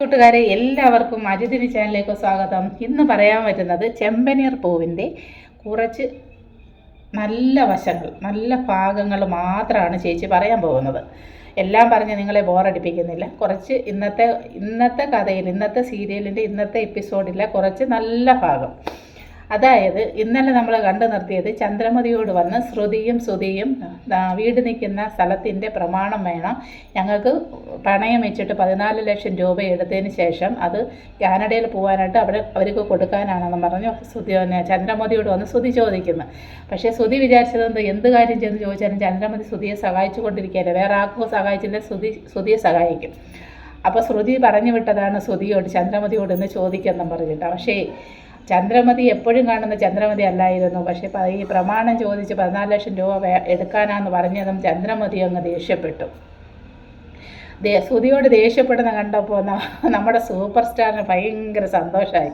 കൂട്ടുകാരെ എല്ലാവർക്കും അജിതിനി ചാനലിലേക്ക് സ്വാഗതം. ഇന്ന് പറയാൻ പറ്റുന്നത് ചെമ്പനീർ പൂവിൻ്റെ കുറച്ച് നല്ല വശങ്ങൾ, നല്ല ഭാഗങ്ങൾ മാത്രമാണ് ചേച്ചി പറയാൻ പോകുന്നത്. എല്ലാം പറഞ്ഞ് നിങ്ങളെ ബോറടിപ്പിക്കുന്നില്ല. കുറച്ച് ഇന്നത്തെ കഥയിൽ, ഇന്നത്തെ സീരിയലിൻ്റെ ഇന്നത്തെ എപ്പിസോഡിലെ കുറച്ച് നല്ല ഭാഗം. അതായത് ഇന്നലെ നമ്മൾ കണ്ടു നിർത്തിയത് ചന്ദ്രമതിയോട് വന്ന് ശ്രുതിയും സുധിയും വീട് നിൽക്കുന്ന സ്ഥലത്തിൻ്റെ പ്രമാണം വേണം, ഞങ്ങൾക്ക് പണയം വെച്ചിട്ട് 14 ലക്ഷം രൂപ എടുത്തതിന് ശേഷം അത് കാനഡയിൽ പോകാനായിട്ട് അവർക്ക് കൊടുക്കാനാണെന്ന് പറഞ്ഞു ചന്ദ്രമതിയോട് വന്ന് ശ്രുതി ചോദിക്കുന്നു. പക്ഷേ ശ്രുതി വിചാരിച്ചത് എന്ത് കാര്യം ചെന്ന് ചോദിച്ചാലും ചന്ദ്രമതി ശ്രുതിയെ സഹായിച്ചു കൊണ്ടിരിക്കുകയല്ല, വേറെ ആർക്കും സഹായിച്ചില്ല, ശ്രുതിയെ സഹായിക്കും. അപ്പോൾ ശ്രുതി പറഞ്ഞു വിട്ടതാണ് ശ്രുതിയോട് ചന്ദ്രമതിയോട് ഇന്ന് ചോദിക്കുമെന്നും പറഞ്ഞിട്ട്. പക്ഷേ ചന്ദ്രമതി എപ്പോഴും കാണുന്ന ചന്ദ്രമതി അല്ലായിരുന്നു. പക്ഷേ ഈ പ്രമാണം ചോദിച്ച് 14 ലക്ഷം രൂപ എടുക്കാനാന്ന് പറഞ്ഞതും ചന്ദ്രമതി അങ്ങ് ദേഷ്യപ്പെട്ടു. ശ്രുതിയോട് ദേഷ്യപ്പെടുന്ന കണ്ടപ്പോൾ നമ്മുടെ സൂപ്പർ സ്റ്റാറിന് ഭയങ്കര സന്തോഷമായി.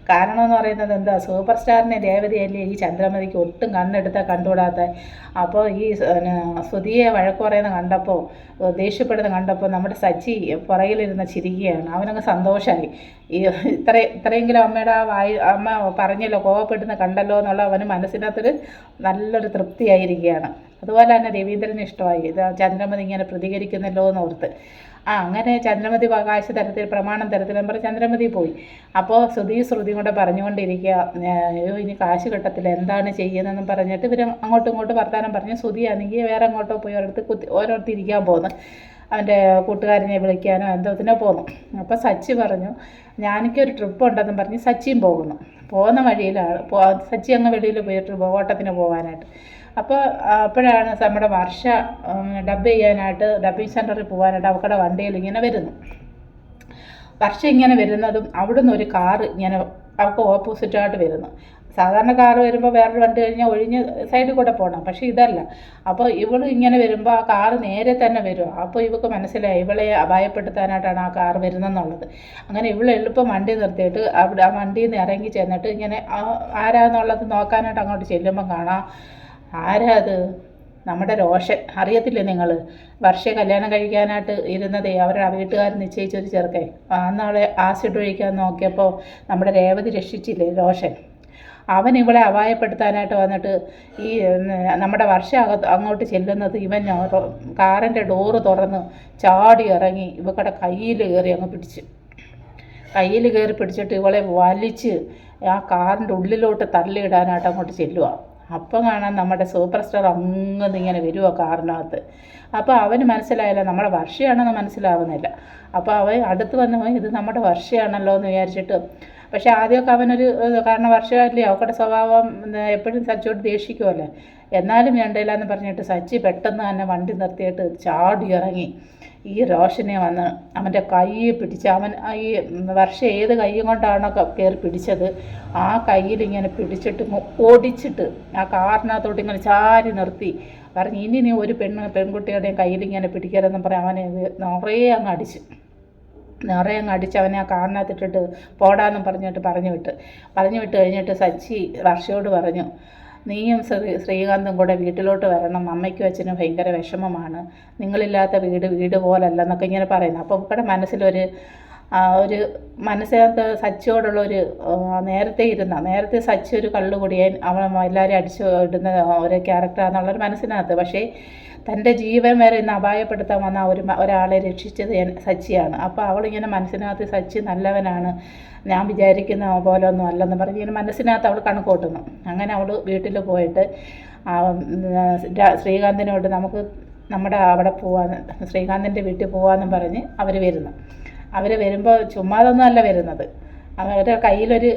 കാരണം എന്ന് പറയുന്നത് എന്താ, സൂപ്പർ സ്റ്റാറിനെ രേവതിയല്ലേ ഈ ചന്ദ്രമതിക്ക് ഒട്ടും കണ്ണെടുത്താൽ കണ്ടുകൂടാത്ത. അപ്പോൾ ഈ ശ്രുതിയെ വഴക്ക് പറയുന്ന കണ്ടപ്പോൾ, ദേഷ്യപ്പെടുന്ന കണ്ടപ്പോൾ നമ്മുടെ സച്ചി പുറകിലിരുന്ന് ചിരിക്കുകയാണ്. അവനങ്ങ് സന്തോഷമായി. ഇത്രയെങ്കിലും അമ്മ പറഞ്ഞല്ലോ, കോപപ്പെടുന്ന കണ്ടല്ലോ എന്നുള്ള അവന് മനസ്സിനകത്തൊരു നല്ലൊരു തൃപ്തിയായിരിക്കുകയാണ്. അതുപോലെ തന്നെ രവീന്ദ്രന് ഇഷ്ടമായി ഇത് ചന്ദ്രമതി ഇങ്ങനെ പ്രതികരിക്കുന്നല്ലോ എന്നോർത്ത്. അങ്ങനെ ചന്ദ്രമതി കാശ് തരത്തിൽ, പ്രമാണം തരത്തിലും പറഞ്ഞ് ചന്ദ്രമതി പോയി. അപ്പോൾ ശ്രുതിയും കൂടെ പറഞ്ഞുകൊണ്ടിരിക്കുക, ഇനി കാശ് കിട്ടത്തില്ല, എന്താണ് ചെയ്യുന്നതെന്നും പറഞ്ഞിട്ട് ഇവർ അങ്ങോട്ടും ഇങ്ങോട്ടും വർത്തമാനം പറഞ്ഞ് ശ്രുതിയാണെങ്കിൽ വേറെ അങ്ങോട്ടോ പോയി ഓരോരുത്തർ ഇരിക്കാൻ പോകുന്നു, അവൻ്റെ കൂട്ടുകാരനെ വിളിക്കാനോ എന്തോത്തിനോ പോന്നു. അപ്പോൾ സച്ചി പറഞ്ഞു ഞാനിക്കൊരു ട്രിപ്പ് ഉണ്ടെന്നും പറഞ്ഞ് സച്ചിയും പോകുന്നു. പോകുന്ന വഴിയിലാണ് സച്ചി അങ്ങ് വെളിയിൽ പോയിട്ട് ഓട്ടത്തിന് പോകാനായിട്ട്. അപ്പോഴാണ് നമ്മുടെ വർഷ ഡബ് ചെയ്യാനായിട്ട് ഡബ്ബിങ് സെൻറ്ററിൽ പോകാനായിട്ട് അവക്കടെ വണ്ടിയിൽ ഇങ്ങനെ വരുന്നു. വർഷ ഇങ്ങനെ വരുന്നതും അവിടുന്ന് ഒരു കാറ് ഇങ്ങനെ അവൾക്ക് ഓപ്പോസിറ്റായിട്ട് വരുന്നു. സാധാരണ കാറ് വരുമ്പോൾ വേറൊരു വണ്ടി കഴിഞ്ഞാൽ ഒഴിഞ്ഞ് സൈഡിൽ കൂടെ പോകണം, പക്ഷേ ഇതല്ല. അപ്പോൾ ഇവൾ ഇങ്ങനെ വരുമ്പോൾ ആ കാറ് നേരെ തന്നെ വരും. അപ്പോൾ ഇവൾക്ക് മനസ്സിലായി ഇവളെ അപായപ്പെടുത്താനായിട്ടാണ് ആ കാറ് വരുന്നതെന്നുള്ളത്. അങ്ങനെ ഇവൾ എളുപ്പം വണ്ടി നിർത്തിയിട്ട് അവിടെ ആ വണ്ടിയിൽ നിന്ന് ഇറങ്ങി ചെന്നിട്ട് ഇങ്ങനെ ആരാന്നുള്ളത് നോക്കാനായിട്ട് അങ്ങോട്ട് ചെല്ലുമ്പം കാണാം, ആരാ അത്, നമ്മുടെ റോഷൻ. അറിയത്തില്ലേ നിങ്ങൾ, വർഷ കല്യാണം കഴിക്കാനായിട്ട് ഇരുന്നതേ അവരുടെ വീട്ടുകാർ നിശ്ചയിച്ചൊരു ചെറുക്കൻ. അന്നാളെ ആസിഡ് ഒഴിക്കാൻ നോക്കിയപ്പോൾ നമ്മുടെ രേവതി രക്ഷിച്ചില്ലേ റോഷൻ, അവൻ ഇവളെ അപായപ്പെടുത്താനായിട്ട് വന്നിട്ട് ഈ നമ്മുടെ വർഷ അങ്ങോട്ട് ചെല്ലുന്നത് ഇവൻ കാറിൻ്റെ ഡോറ് തുറന്ന് ചാടി ഇറങ്ങി ഇവക്കടെ കയ്യിൽ കയറി അങ്ങ് പിടിച്ചിട്ട് ഇവളെ വലിച്ച് ആ കാറിൻ്റെ ഉള്ളിലോട്ട് തള്ളിയിടാനായിട്ട് അങ്ങോട്ട് ചെല്ലുക. അപ്പം കാണാൻ നമ്മുടെ സൂപ്പർ സ്റ്റാർ അങ്ങനെ ഇങ്ങനെ വരുമോ കാറിനകത്ത്. അപ്പോൾ അവന് മനസ്സിലായില്ല നമ്മുടെ വർഷയാണെന്ന് മനസ്സിലാവുന്നില്ല. അപ്പോൾ അവൻ അടുത്ത് വന്ന് ഇത് നമ്മുടെ വർഷയാണല്ലോ എന്ന് വിചാരിച്ചിട്ട്, പക്ഷേ ആദ്യമൊക്കെ അവനൊരു, കാരണം വർഷമല്ലേ അവക്കടെ സ്വഭാവം എപ്പോഴും സച്ചിയോട് ദേഷിക്കുമല്ലേ, എന്നാലും വേണ്ടില്ല എന്ന് പറഞ്ഞിട്ട് സച്ചി പെട്ടെന്ന് തന്നെ വണ്ടി നിർത്തിയിട്ട് ചാടി ഇറങ്ങി ഈ റോഷനെ വന്ന് അവൻ്റെ കൈ പിടിച്ച്, അവൻ ഈ വർഷം ഏത് കൈ കൊണ്ടാണോ കയറി പിടിച്ചത് ആ കയ്യിൽ ഇങ്ങനെ പിടിച്ചിട്ട് ഓടിച്ചിട്ട് ആ കാറിനകത്തോട്ട് ഇങ്ങനെ ചാരി നിർത്തി പറഞ്ഞ് ഇനി നീ ഒരു പെൺകുട്ടിയുടെയും കയ്യിൽ ഇങ്ങനെ പിടിക്കരുതെന്ന് പറയാൻ അവനെ നിറയെ അങ്ങ് അടിച്ച് അവനെ ആ കാറിനകത്തിട്ടിട്ട് പോടാന്നും പറഞ്ഞു വിട്ട് കഴിഞ്ഞിട്ട് സച്ചി വർഷയോട് പറഞ്ഞു, നീയും ശ്രീകാന്തും കൂടെ വീട്ടിലോട്ട് വരണം, അമ്മയ്ക്കും അച്ഛനും ഭയങ്കര വിഷമമാണ്, നിങ്ങളില്ലാത്ത വീട് പോലല്ലെന്നൊക്കെ ഇങ്ങനെ പറയുന്നു. അപ്പോൾ ഇവിടെ മനസ്സിലൊരു മനസ്സിനകത്ത് സച്ചിയോടുള്ളൊരു നേരത്തെ സച്ചി ഒരു കള്ളുകുടിയൻ, അവൻ എല്ലാവരും അടിച്ചു ഇടുന്ന ഒരു ക്യാരക്ടറാണെന്നുള്ളൊരു മനസ്സിനകത്ത്. പക്ഷേ തൻ്റെ ജീവൻ വരെ ഇന്ന് അപായപ്പെടുത്താൻ വന്ന ഒരാളെ രക്ഷിച്ചത് സച്ചിയാണ്. അപ്പോൾ അവളിങ്ങനെ മനസ്സിനകത്ത് സച്ചി നല്ലവനാണ്, ഞാൻ വിചാരിക്കുന്ന പോലെ ഒന്നും അല്ലെന്ന് പറഞ്ഞ് ഇങ്ങനെ മനസ്സിനകത്ത് അവൾ കണക്കൂട്ടുന്നു. അങ്ങനെ അവൾ വീട്ടിൽ പോയിട്ട് ശ്രീകാന്തിനോട് നമുക്ക് നമ്മുടെ അവിടെ പോകാൻ, ശ്രീകാന്തിൻ്റെ വീട്ടിൽ പോകാമെന്നും പറഞ്ഞ് അവർ വരുമ്പോൾ ചുമ്മാതൊന്നും അല്ല വരുന്നത്. അവരുടെ കയ്യിലൊരു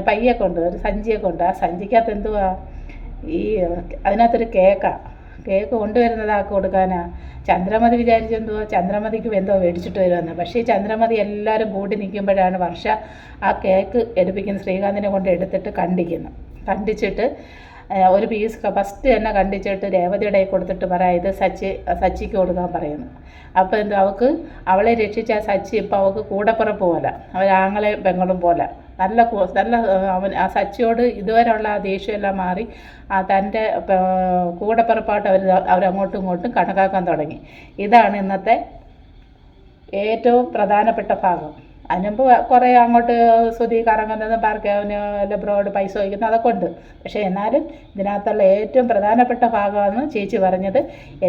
പയ്യൊക്കെ ഉണ്ട്, ഒരു സഞ്ചിയൊക്കെ ഉണ്ട്. ആ സഞ്ചിക്കകത്ത് എന്തുവാ, അതിനകത്തൊരു കേക്ക് കൊണ്ടുവരുന്നതാക്കി കൊടുക്കാനാ. ചന്ദ്രമതി വിചാരിച്ചെന്തുവാ, ചന്ദ്രമതിക്ക് എന്തോ മേടിച്ചിട്ട് വരുമെന്ന്. പക്ഷേ ചന്ദ്രമതി എല്ലാവരും കൂടി നിൽക്കുമ്പോഴാണ് വർഷ ആ കേക്ക് എടുപ്പിക്കുന്ന ശ്രീകാന്തിനെ കൊണ്ട് എടുത്തിട്ട് കണ്ടിച്ചിട്ട് ഒരു പീസ് ഫസ്റ്റ് തന്നെ കണ്ടിച്ചിട്ട് രേവതിയുടെ കൊടുത്തിട്ട് പറയാം, ഇത് സച്ചിക്ക് കൊടുക്കാൻ പറയുന്നു. അപ്പോൾ അവളെ രക്ഷിച്ച സച്ചി ഇപ്പോൾ അവൾക്ക് കൂടപ്പിറപ്പ് പോലെ, അവരാങ്ങളെ പെങ്ങളും പോലെ നല്ല അവൻ ആ സച്ചിയോട് ഇതുവരെയുള്ള ആ ദേഷ്യമെല്ലാം മാറി തൻ്റെ കൂടപ്പിറപ്പായിട്ട് അവരങ്ങോട്ടും ഇങ്ങോട്ടും കണക്കാക്കാൻ തുടങ്ങി. ഇതാണ് ഇന്നത്തെ ഏറ്റവും പ്രധാനപ്പെട്ട ഭാഗം. അതിനുമ്പ് കുറേ അങ്ങോട്ട് സ്തുതി കറങ്ങുന്നത് പാർക്കിന് ബ്രോഡ് പൈസ വയ്ക്കുന്നത് അതൊക്കെ ഉണ്ട്. പക്ഷേ എന്നാലും ഇതിനകത്തുള്ള ഏറ്റവും പ്രധാനപ്പെട്ട ഭാഗമാണ് ചേച്ചി പറഞ്ഞത്.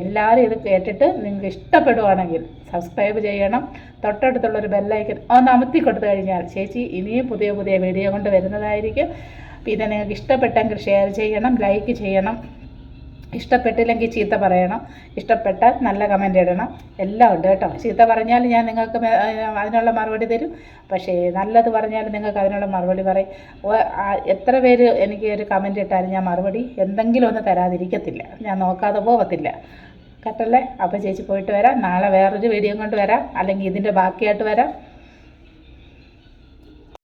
എല്ലാവരും ഇത് കേട്ടിട്ട് നിങ്ങൾക്ക് ഇഷ്ടപ്പെടുവാണെങ്കിൽ സബ്സ്ക്രൈബ് ചെയ്യണം. തൊട്ടടുത്തുള്ളൊരു ബെല്ലൈക്കൻ ഒന്ന് അമർത്തി കൊടുത്തു കഴിഞ്ഞാൽ ചേച്ചി ഇനിയും പുതിയ പുതിയ വീഡിയോ കൊണ്ട് വരുന്നതായിരിക്കും. പിന്നെ നിങ്ങൾക്ക് ഇഷ്ടപ്പെട്ടെങ്കിൽ ഷെയർ ചെയ്യണം, ലൈക്ക് ചെയ്യണം. ഇഷ്ടപ്പെട്ടില്ലെങ്കിൽ ചീത്ത പറയണം, ഇഷ്ടപ്പെട്ടാൽ നല്ല കമൻ്റ് ഇടണം. എല്ലാം ഉണ്ട് കേട്ടോ. ചീത്ത പറഞ്ഞാൽ ഞാൻ നിങ്ങൾക്ക് അതിനുള്ള മറുപടി തരും. പക്ഷേ നല്ലത് പറഞ്ഞാൽ നിങ്ങൾക്ക് അതിനുള്ള മറുപടി പറയും. എത്ര പേര് എനിക്ക് ഒരു കമൻ്റ് ഇട്ടാലും ഞാൻ മറുപടി എന്തെങ്കിലും ഒന്ന് തരാതിരിക്കത്തില്ല, ഞാൻ നോക്കാതെ പോകത്തില്ല കേട്ടല്ലേ. അപ്പോൾ ചേച്ചി പോയിട്ട് വരാം. നാളെ വേറൊരു വീഡിയോ കൊണ്ട് വരാം, അല്ലെങ്കിൽ ഇതിൻ്റെ ബാക്കിയായിട്ട് വരാം.